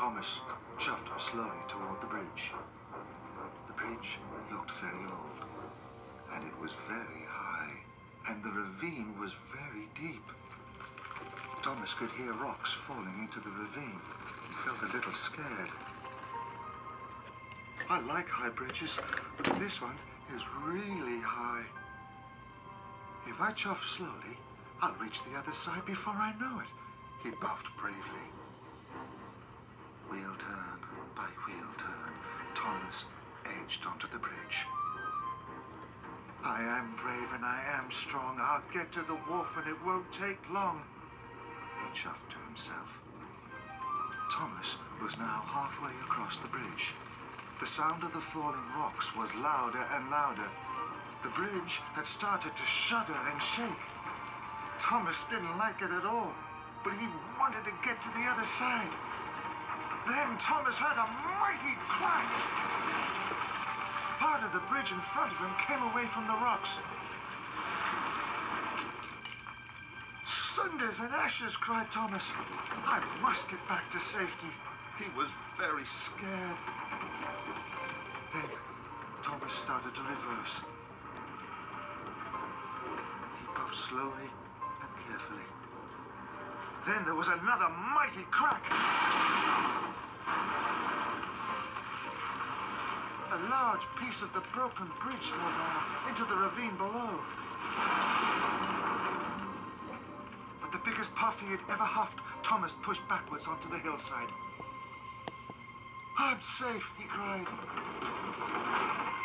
Thomas chuffed slowly toward the bridge. The bridge looked very old, and it was very high, and the ravine was very deep. Thomas could hear rocks falling into the ravine. He felt a little scared. I like high bridges, but this one is really high. If I chuff slowly, I'll reach the other side before I know it, he puffed bravely. Wheel turn by wheel turn, Thomas edged onto the bridge. I am brave and I am strong. I'll get to the wharf and it won't take long, he chuffed to himself. Thomas was now halfway across the bridge. The sound of the falling rocks was louder and louder. The bridge had started to shudder and shake. Thomas didn't like it at all, but he wanted to get to the other side. Then Thomas heard a mighty crack. Part of the bridge in front of him came away from the rocks. Cinders and ashes, cried Thomas. I must get back to safety. He was very scared. Then Thomas started to reverse. He puffed slowly and carefully. Then there was another mighty crack. A large piece of the broken bridge fell down into the ravine below. With the biggest puff he had ever huffed, Thomas pushed backwards onto the hillside. I'm safe, he cried.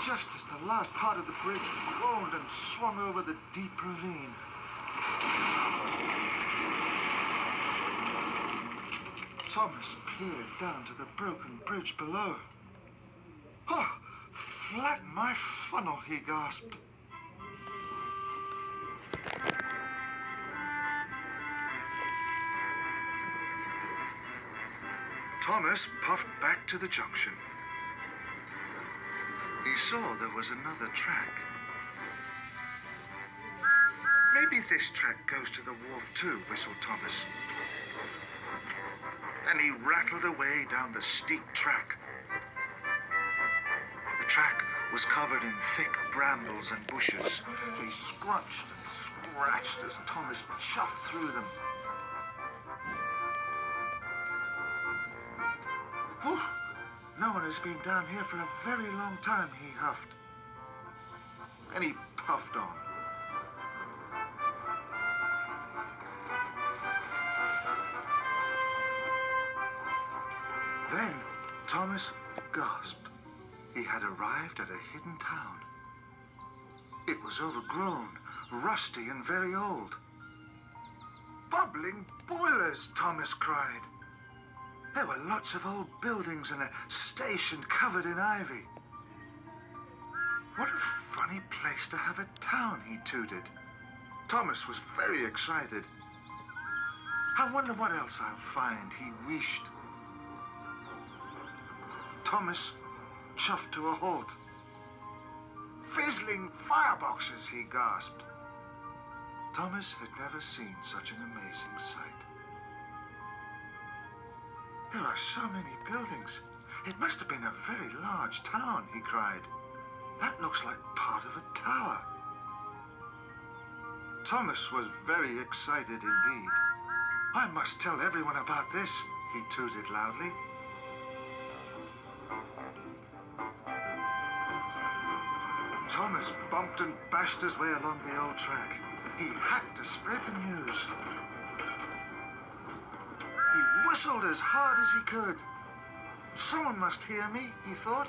Just as the last part of the bridge groaned and swung over the deep ravine. Thomas peered down to the broken bridge below. Oh, flatten my funnel, he gasped. Thomas puffed back to the junction. He saw there was another track. Maybe this track goes to the wharf too, whistled Thomas. And he rattled away down the steep track. The track was covered in thick brambles and bushes. He scrunched and scratched as Thomas chuffed through them. Whew. No one has been down here for a very long time, he huffed. And he puffed on. Then Thomas gasped. He had arrived at a hidden town. It was overgrown, rusty and very old. Bubbling boilers, Thomas cried. There were lots of old buildings and a station covered in ivy. What a funny place to have a town, he tooted. Thomas was very excited. I wonder what else I'll find, he wished. Thomas chuffed to a halt. Fizzling fireboxes, he gasped. Thomas had never seen such an amazing sight. There are so many buildings. It must have been a very large town, he cried. That looks like part of a tower. Thomas was very excited indeed. I must tell everyone about this, he tooted loudly. Thomas bumped and bashed his way along the old track. He had to spread the news. He whistled as hard as he could. Someone must hear me, he thought.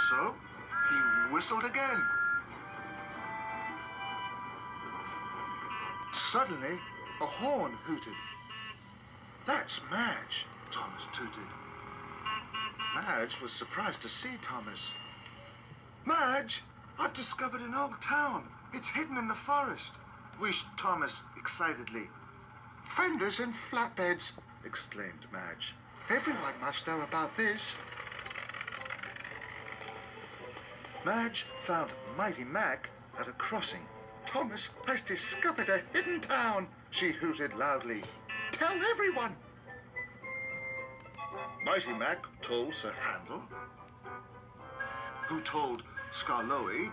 So he whistled again. Suddenly, a horn hooted. That's Madge, Thomas tooted. Madge was surprised to see Thomas. Madge, I've discovered an old town. It's hidden in the forest, wished Thomas excitedly. Fenders and flatbeds, exclaimed Madge. Everyone must know about this. Madge found Mighty Mac at a crossing. Thomas has discovered a hidden town, she hooted loudly. Tell everyone. Mighty Mac told Sir Handel, who told Skarloey,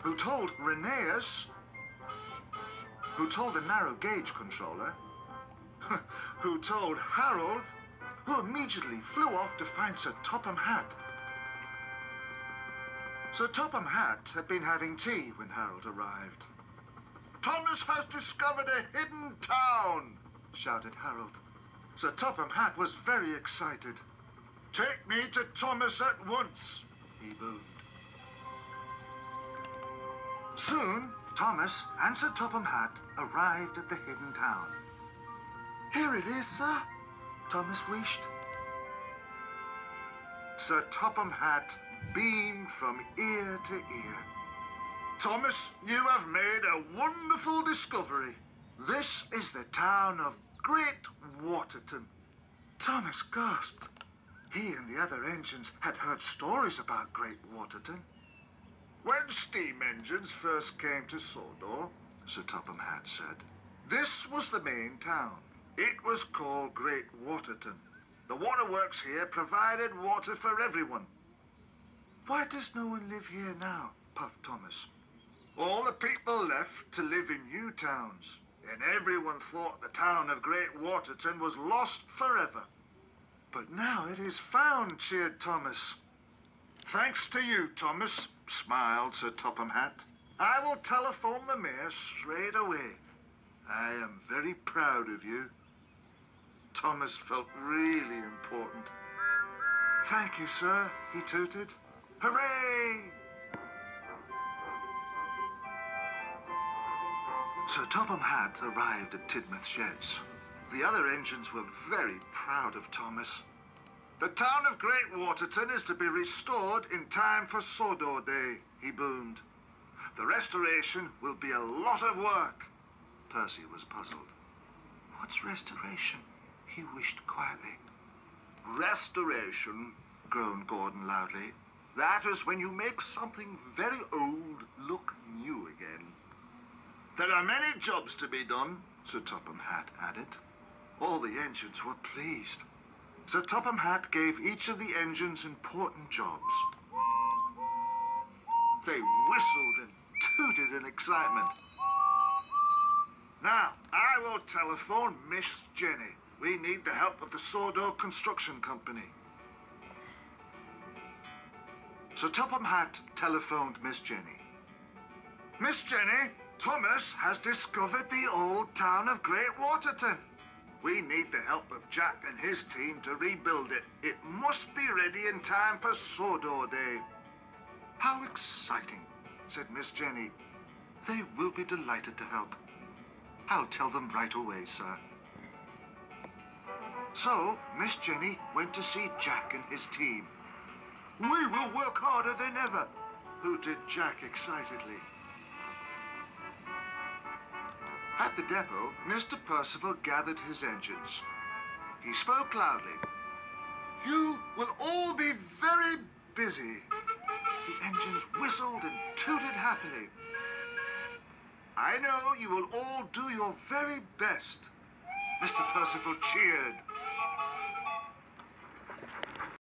who told Rheneas, who told the narrow gauge controller, who told Harold, who immediately flew off to find Sir Topham Hatt. Sir Topham Hatt had been having tea when Harold arrived. "Thomas has discovered a hidden town," shouted Harold. Sir Topham Hatt was very excited. "Take me to Thomas at once," he boomed. Soon, Thomas and Sir Topham Hatt arrived at the hidden town. "Here it is, sir," Thomas wished. Sir Topham Hatt beamed from ear to ear. "Thomas, you have made a wonderful discovery. This is the town of Great Waterton." Thomas gasped. He and the other engines had heard stories about Great Waterton. "When steam engines first came to Sodor," Sir Topham Hatt said, "this was the main town. It was called Great Waterton. The waterworks here provided water for everyone." "Why does no one live here now?" puffed Thomas. "All the people left to live in new towns, and everyone thought the town of Great Waterton was lost forever." "But now it is found," cheered Thomas. "Thanks to you, Thomas," smiled Sir Topham Hatt. "I will telephone the mayor straight away. I am very proud of you." Thomas felt really important. "Thank you, sir," he tooted. "Hooray!" Sir Topham Hatt arrived at Tidmouth Sheds. The other engines were very proud of Thomas. "The town of Great Waterton is to be restored in time for Sodor Day," he boomed. "The restoration will be a lot of work." Percy was puzzled. "What's restoration?" he wished quietly. "Restoration," groaned Gordon loudly. "That is when you make something very old look new again." "There are many jobs to be done," Sir Topham Hatt added. All the engines were pleased. Sir Topham Hatt gave each of the engines important jobs. They whistled and tooted in excitement. "Now, I will telephone Miss Jenny. We need the help of the Sodor Construction Company." Sir Topham Hatt telephoned Miss Jenny. "Miss Jenny, Thomas has discovered the old town of Great Waterton. We need the help of Jack and his team to rebuild it. It must be ready in time for Sodor Day." "How exciting," said Miss Jenny. "They will be delighted to help. I'll tell them right away, sir." So, Miss Jenny went to see Jack and his team. "We will work harder than ever," hooted Jack excitedly. At the depot, Mr. Percival gathered his engines. He spoke loudly. "You will all be very busy." The engines whistled and tooted happily. "I know you will all do your very best." Mr. Percival cheered.